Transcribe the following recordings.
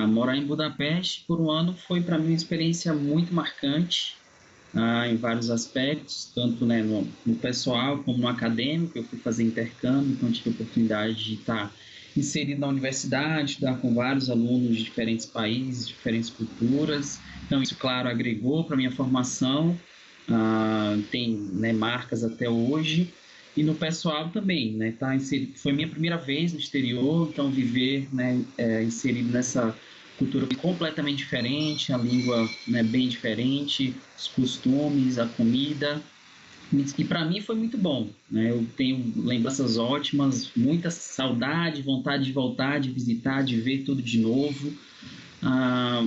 Morar em Budapeste por um ano foi para mim uma experiência muito marcante, em vários aspectos, tanto né, no pessoal como no acadêmico. Eu fui fazer intercâmbio, então tive a oportunidade de estar inserido na universidade, estudar com vários alunos de diferentes países, diferentes culturas. Então isso, claro, agregou para a minha formação, tem né, marcas até hoje. E no pessoal também, né? Foi minha primeira vez no exterior, então viver né, inserido nessa cultura completamente diferente, a língua né, bem diferente, os costumes, a comida. E para mim foi muito bom, né? Eu tenho lembranças ótimas, muita saudade, vontade de voltar, de visitar, de ver tudo de novo. Ah,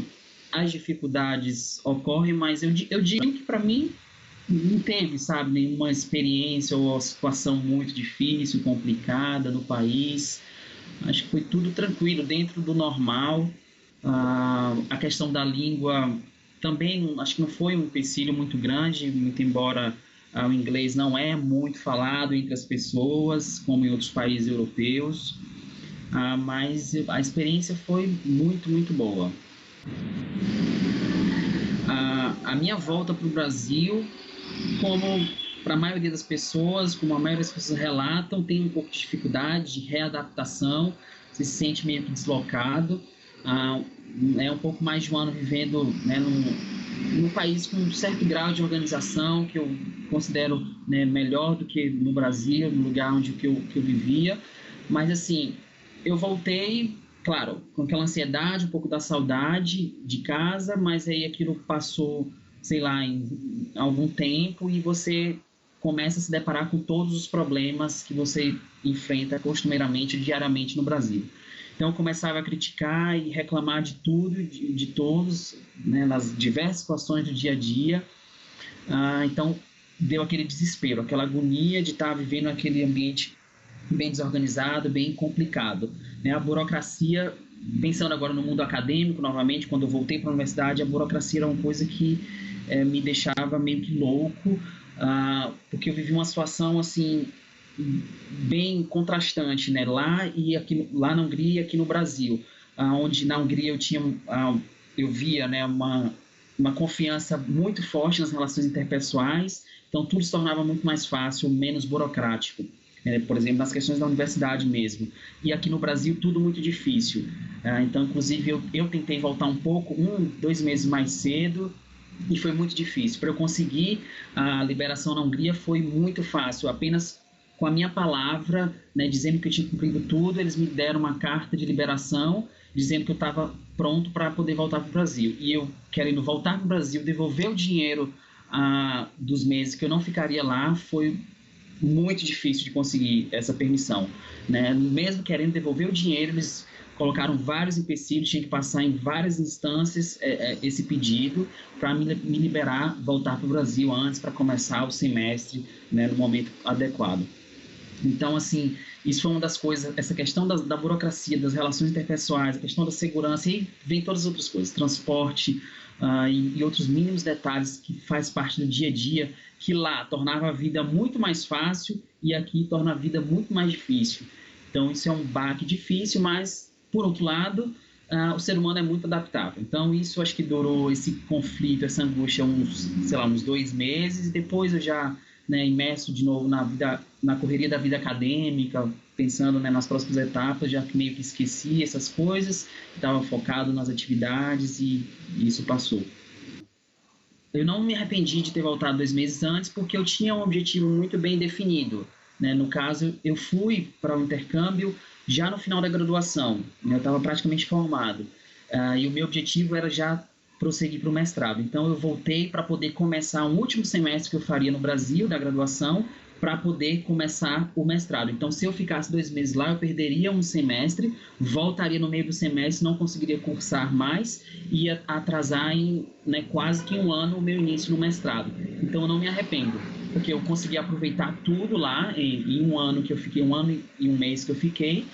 as dificuldades ocorrem, mas eu digo que para mim não teve, sabe, nenhuma experiência ou situação muito difícil, complicada no país. Acho que foi tudo tranquilo, dentro do normal. A questão da língua também, acho que não foi um empecilho muito grande, muito embora o inglês não é muito falado entre as pessoas, como em outros países europeus. Mas a experiência foi muito, muito boa. A minha volta para o Brasil, como para a maioria das pessoas, como a maioria das pessoas relatam, tem um pouco de dificuldade de readaptação, você se sente meio que deslocado. Ah, é um pouco mais de um ano vivendo né, num país com um certo grau de organização que eu considero né, melhor do que no Brasil, no lugar onde que eu vivia. Mas assim, eu voltei, claro, com aquela ansiedade, um pouco da saudade de casa, mas aí aquilo passou, sei lá, em algum tempo e você começa a se deparar com todos os problemas que você enfrenta costumeiramente, diariamente no Brasil. Então eu começava a criticar e reclamar de tudo, de todos, né, nas diversas situações do dia a dia. Então deu aquele desespero, aquela agonia de estar vivendo aquele ambiente bem desorganizado, bem complicado. Né? A burocracia, pensando agora no mundo acadêmico, novamente, quando eu voltei para a universidade, a burocracia era uma coisa que me deixava meio que louco, porque eu vivi uma situação assim bem contrastante, né? Lá na Hungria e aqui no Brasil, onde na Hungria eu via, né, uma confiança muito forte nas relações interpessoais, então tudo se tornava muito mais fácil, menos burocrático. Por exemplo, nas questões da universidade mesmo. E aqui no Brasil, tudo muito difícil. Então, inclusive, eu tentei voltar um pouco, 2 meses mais cedo, e foi muito difícil. Para eu conseguir a liberação na Hungria foi muito fácil, apenas com a minha palavra, né, dizendo que eu tinha cumprido tudo, eles me deram uma carta de liberação, dizendo que eu estava pronto para poder voltar para o Brasil. E eu, querendo voltar para o Brasil, devolver o dinheiro dos meses que eu não ficaria lá, foi muito difícil de conseguir essa permissão, né? Mesmo querendo devolver o dinheiro, eles colocaram vários empecilhos, tinha que passar em várias instâncias esse pedido para me liberar, voltar para o Brasil antes para começar o semestre, né, no momento adequado. Então, assim, isso foi uma das coisas, essa questão da burocracia, das relações interpessoais, a questão da segurança, e vem todas as outras coisas, transporte e outros mínimos detalhes que faz parte do dia a dia, que lá tornava a vida muito mais fácil e aqui torna a vida muito mais difícil. Então, isso é um baque difícil, mas, por outro lado, o ser humano é muito adaptável. Então, isso acho que durou esse conflito, essa angústia, uns 2 meses, e depois eu já imerso de novo na correria da vida acadêmica, pensando nas próximas etapas, já meio que esqueci essas coisas, estava focado nas atividades e isso passou. Eu não me arrependi de ter voltado 2 meses antes, porque eu tinha um objetivo muito bem definido. Né? No caso, eu fui para o intercâmbio já no final da graduação, né? Eu estava praticamente formado, e o meu objetivo era já prosseguir para o mestrado. Então eu voltei para poder começar um último semestre que eu faria no Brasil, da graduação, para poder começar o mestrado. Então, se eu ficasse 2 meses lá, eu perderia um semestre, voltaria no meio do semestre, não conseguiria cursar mais, ia atrasar quase que um ano o meu início no mestrado. Então, eu não me arrependo, porque eu consegui aproveitar tudo lá em um ano que eu fiquei, 1 ano e 1 mês que eu fiquei,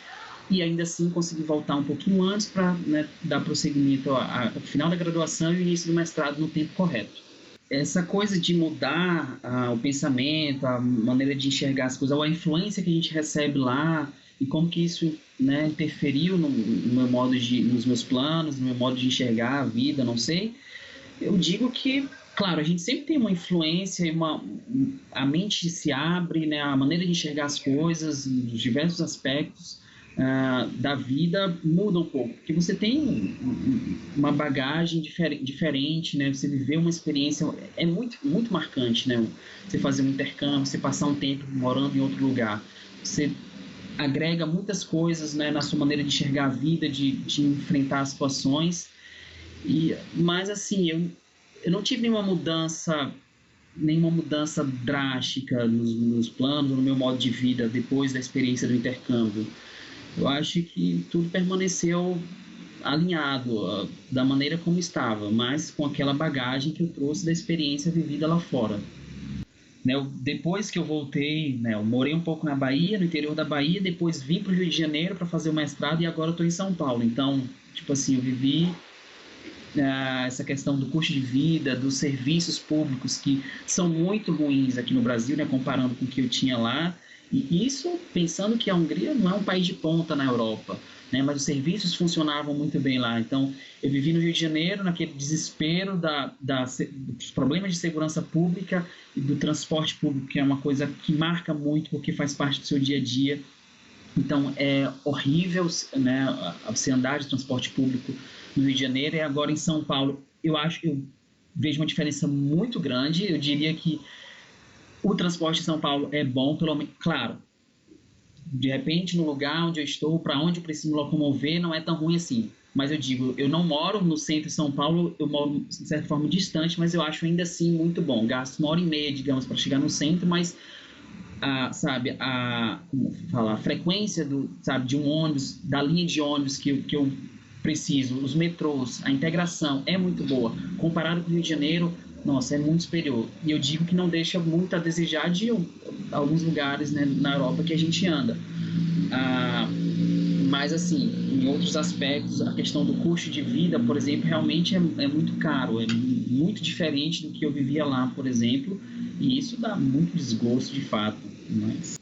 e ainda assim consegui voltar um pouquinho antes para dar prosseguimento ao final da graduação e o início do mestrado no tempo correto. Essa coisa de mudar o pensamento, a maneira de enxergar as coisas, ou a influência que a gente recebe lá, e como que isso, né, interferiu no meu modo nos meus planos, no meu modo de enxergar a vida, não sei. Eu digo que, claro, a gente sempre tem uma influência, a mente se abre, né, a maneira de enxergar as coisas, os diversos aspectos da vida muda um pouco, porque você tem uma bagagem diferente, né, você viveu uma experiência, é muito, muito marcante, né, você fazer um intercâmbio, você passar um tempo morando em outro lugar, você agrega muitas coisas, né, na sua maneira de enxergar a vida, de enfrentar as situações. Mas assim, eu não tive nenhuma mudança drástica nos planos, no meu modo de vida depois da experiência do intercâmbio. Eu acho que tudo permaneceu alinhado da maneira como estava, mas com aquela bagagem que eu trouxe da experiência vivida lá fora. Né, depois que eu voltei, né, eu morei um pouco na Bahia, no interior da Bahia, depois vim para o Rio de Janeiro para fazer o mestrado e agora estou em São Paulo. Então, tipo assim, eu vivi essa questão do custo de vida, dos serviços públicos que são muito ruins aqui no Brasil, né, comparando com o que eu tinha lá. E isso pensando que a Hungria não é um país de ponta na Europa, né, mas os serviços funcionavam muito bem lá. Então, eu vivi no Rio de Janeiro, naquele desespero dos problemas de segurança pública e do transporte público, que é uma coisa que marca muito porque faz parte do seu dia a dia. Então, é horrível, né, você andar de transporte público no Rio de Janeiro e agora em São Paulo. Eu vejo uma diferença muito grande. Eu diria que o transporte em São Paulo é bom, pelo menos, claro, de repente no lugar onde eu estou, para onde eu preciso me locomover, não é tão ruim assim. Mas eu digo, eu não moro no centro de São Paulo, eu moro de certa forma distante, mas eu acho ainda assim muito bom. Gasto 1 hora e meia, digamos, para chegar no centro, mas como falar, a frequência de um ônibus, da linha de ônibus que eu preciso, os metrôs, a integração é muito boa. Comparado com o Rio de Janeiro, nossa, é muito superior. E eu digo que não deixa muito a desejar de alguns lugares, né, na Europa que a gente anda. Ah, mas, assim, em outros aspectos, a questão do custo de vida, por exemplo, realmente é muito caro, é muito diferente do que eu vivia lá, por exemplo, e isso dá muito desgosto, de fato. Mas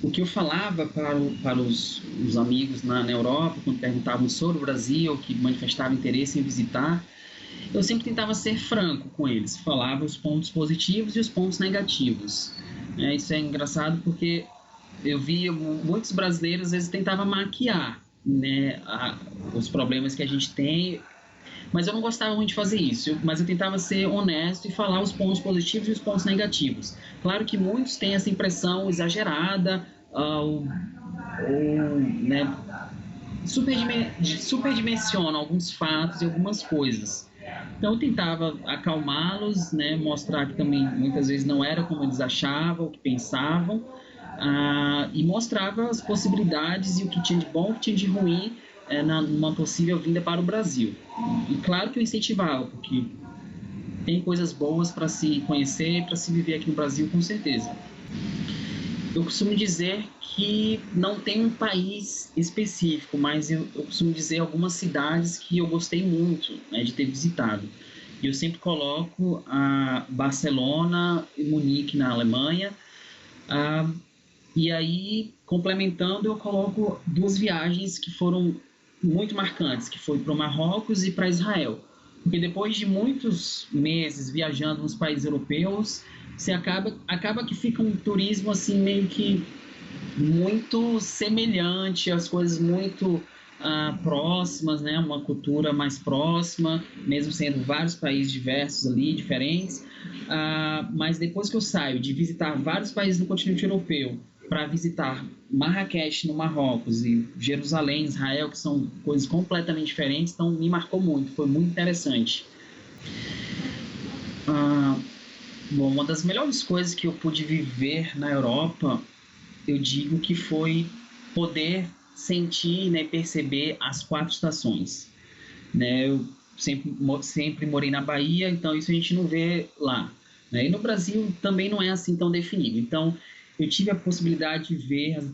o que eu falava para os amigos na Europa, quando perguntavam sobre o Brasil, que manifestavam interesse em visitar, eu sempre tentava ser franco com eles, falava os pontos positivos e os pontos negativos. Isso é engraçado porque eu via muitos brasileiros às vezes tentavam maquiar, né, os problemas que a gente tem, mas eu não gostava muito de fazer isso, mas eu tentava ser honesto e falar os pontos positivos e os pontos negativos. Claro que muitos têm essa impressão exagerada, ou né, superdimensionam alguns fatos e algumas coisas. Então eu tentava acalmá-los, né, mostrar que também muitas vezes não era como eles achavam, o que pensavam, e mostrava as possibilidades e o que tinha de bom, o que tinha de ruim numa possível vinda para o Brasil. E claro que eu incentivava, porque tem coisas boas para se conhecer, para se viver aqui no Brasil, com certeza. Eu costumo dizer que não tem um país específico, mas eu costumo dizer algumas cidades que eu gostei muito, né, de ter visitado. Eu sempre coloco a Barcelona e Munique na Alemanha, e aí, complementando, eu coloco 2 viagens que foram muito marcantes, que foi para o Marrocos e para Israel. Porque depois de muitos meses viajando nos países europeus, você acaba que fica um turismo assim meio que muito semelhante, as coisas muito próximas, né? Uma cultura mais próxima, mesmo sendo vários países diversos ali, diferentes. Mas depois que eu saio de visitar vários países do continente europeu para visitar Marrakech no Marrocos e Jerusalém, Israel, que são coisas completamente diferentes, então me marcou muito, foi muito interessante. Bom, uma das melhores coisas que eu pude viver na Europa, eu digo que foi poder sentir, né, perceber as 4 estações. Né? Eu sempre morei na Bahia, então isso a gente não vê lá. Né? E no Brasil também não é assim tão definido. Então eu tive a possibilidade de ver as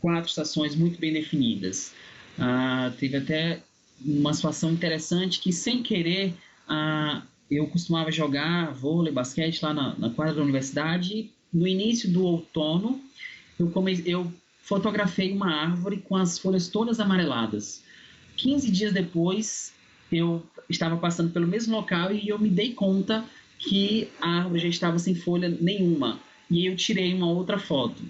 4 estações muito bem definidas. Teve até uma situação interessante que, sem querer, eu costumava jogar vôlei, basquete lá na quadra da universidade. No início do outono, eu fotografei uma árvore com as folhas todas amareladas. 15 dias depois, eu estava passando pelo mesmo local e eu me dei conta que a árvore já estava sem folha nenhuma. E aí eu tirei uma outra foto.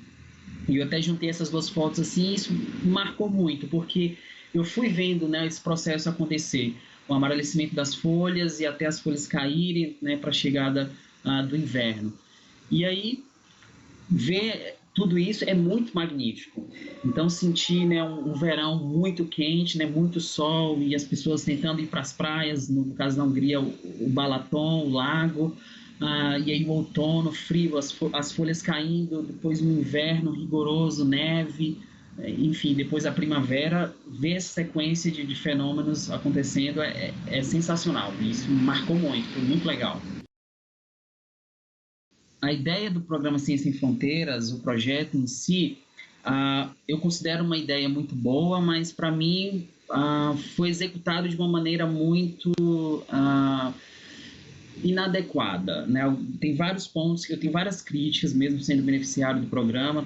E eu até juntei essas duas fotos assim, e isso marcou muito, porque eu fui vendo, né, esse processo acontecer, o amarelecimento das folhas e até as folhas caírem, né, para a chegada do inverno. E aí ver tudo isso é muito magnífico. Então sentir, né, um verão muito quente, né, muito sol e as pessoas tentando ir para as praias, no caso da Hungria, o Balaton, o lago, e aí o outono frio, as folhas caindo, depois o inverno rigoroso, neve, enfim, depois a primavera, ver essa sequência de fenômenos acontecendo é sensacional. Isso marcou muito, foi muito legal. A ideia do programa Ciência Sem Fronteiras, o projeto em si, eu considero uma ideia muito boa, mas para mim foi executado de uma maneira muito inadequada, né? Tem vários pontos que eu tenho várias críticas, mesmo sendo beneficiário do programa.